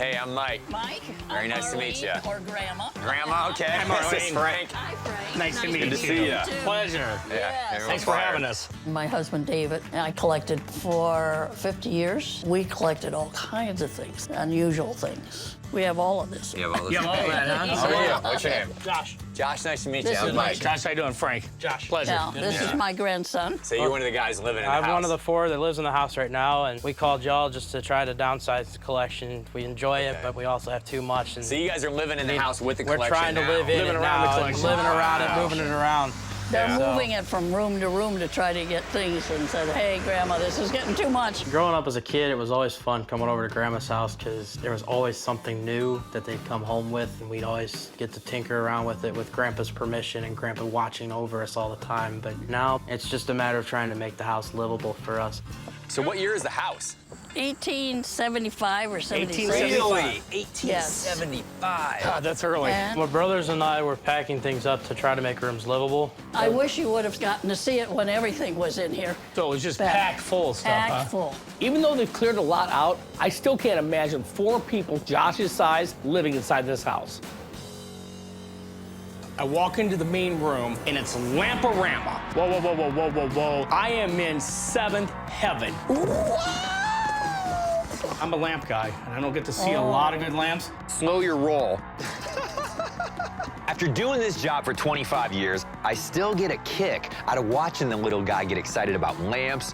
Hey, I'm Mike. Mike. Very nice to meet you. Or Grandma. Grandma, okay. Hi, Marlene. This is Frank. Hi, Frank. Nice to meet you. Good to see you. Pleasure. Yeah. Thanks for having us. My husband, David, and I collected for 50 years. We collected all kinds of things, unusual things. We have all of this. You have all this. You have all that, huh? How are you? What's your name? Josh. Josh, nice to meet This you. is I'm Mike. Mike. Josh, how you doing, Frank? Josh. Pleasure. Now, this is my grandson. So you're one of the guys living in the house. I'm one of the 4 that lives in the house right now, and we called y'all just to try to downsize the collection. We enjoy it, but we also have too much. And So you guys are living in the house with the we're collection trying to now. live in Living it around the now, and collection. living around it, Wow. moving it around. They're Yeah. moving it from room to room to try to get things and said, hey, Grandma, this is getting too much. Growing up as a kid, it was always fun coming over to Grandma's house because there was always something new that they'd come home with, and we'd always get to tinker around with it with Grandpa's permission and Grandpa watching over us all the time. But now it's just a matter of trying to make the house livable for us. So what year is the house? 1875 or 76. 1875. God, that's early. And My brothers and I were packing things up to try to make rooms livable. I wish you would have gotten to see it when everything was in here. So it was just Back. packed full of stuff, Packed huh? full. Even though they've cleared a lot out, I still can't imagine 4 people Josh's size living inside this house. I walk into the main room, and it's Lamp-O-Rama. Whoa, whoa, whoa, whoa, whoa, whoa, whoa. I am in 7th heaven. I'm a lamp guy, and I don't get to see a lot of good lamps. Slow your roll. After doing this job for 25 years, I still get a kick out of watching the little guy get excited about lamps.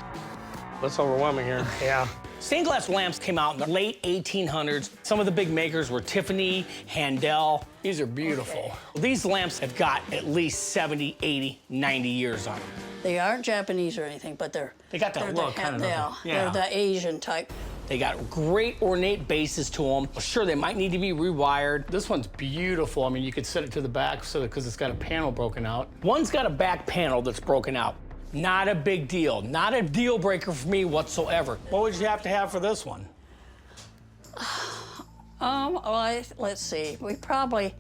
That's overwhelming here. Yeah. Stained glass lamps came out in the late 1800s. Some of the big makers were Tiffany, Handel. These are beautiful. These lamps have got at least 70, 80, 90 years on them. They aren't Japanese or anything, but they're They got that they're look, kind of, don't they? Yeah. They're the Asian type. They got great ornate bases to them. Sure, they might need to be rewired. This one's beautiful. I mean, you could set it to the back so because it's got a panel broken out. One's got a back panel that's broken out. Not a big deal. Not a deal breaker for me whatsoever. What would you have to have for this one? Let's see. We probably,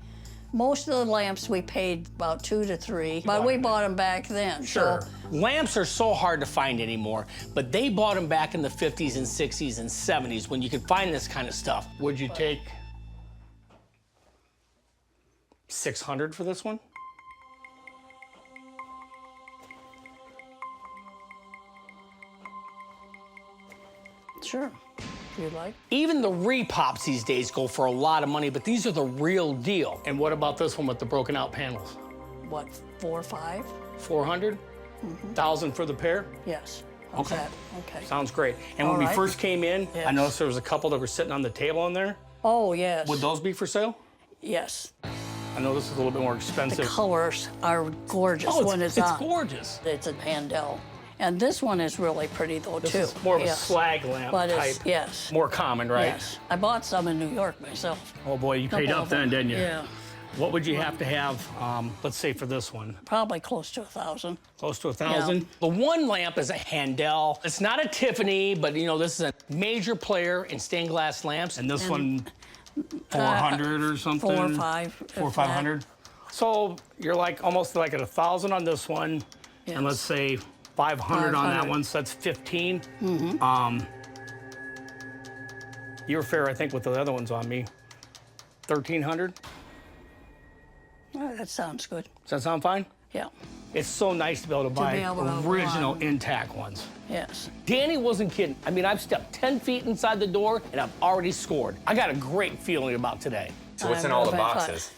most of the lamps we paid about 2 to 3, but we bought them back then. Sure. So Lamps are so hard to find anymore, but they bought them back in the 50s and 60s and 70s when you could find this kind of stuff. Would you take 600 for this one? sure, if you'd like. Even the repops these days go for a lot of money, but these are the real deal. And what about this one with the broken out panels? What, 4 or 5? 400? 1,000 for the pair? Yes. How's that? Okay. Sounds great. And All when we right. first came in, Yes. I noticed there was a couple that were sitting on the table in there. Oh, yes. Would those be for sale? Yes. I know this is a little bit more The expensive. colors are gorgeous Oh, when it's it's on. gorgeous. It's a Handel. And this one is really pretty, though, This too. is more of a Yes. slag lamp But type. it's, yes. More common, right? Yes. I bought some in New York myself. Oh boy, you paid Couple up of them. then, didn't you? Yeah. What would you have to have, let's say for this one? Probably close to 1,000. Close to 1,000? The one lamp is a Handel. It's not a Tiffany, but you know, this is a major player in stained glass lamps. And this one, 400 or something? 4 or 5. 400 or 500? So you're like almost like at 1,000 on this one, Yes. and let's say 500 on that 500. one, so that's 15. You were fair, I think, with the other ones on me. 1,300? Oh, that sounds good. Does that sound fine? Yeah. It's so nice to be able to buy be able to Original run. intact ones. Yes. Danny wasn't kidding. I mean, I've stepped 10 feet inside the door, and I've already scored. I got a great feeling about today. So what's in I'm all the really fun. boxes?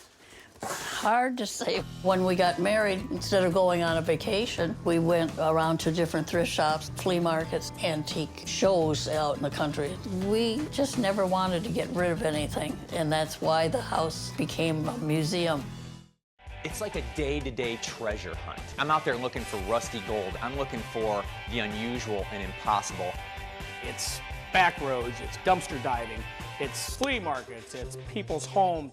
Hard to say. When we got married, instead of going on a vacation, we went around to different thrift shops, flea markets, antique shows out in the country. We just never wanted to get rid of anything, and that's why the house became a museum. It's like a day-to-day treasure hunt. I'm out there looking for rusty gold. I'm looking for the unusual and impossible. It's back roads, it's dumpster diving, it's flea markets, it's people's homes.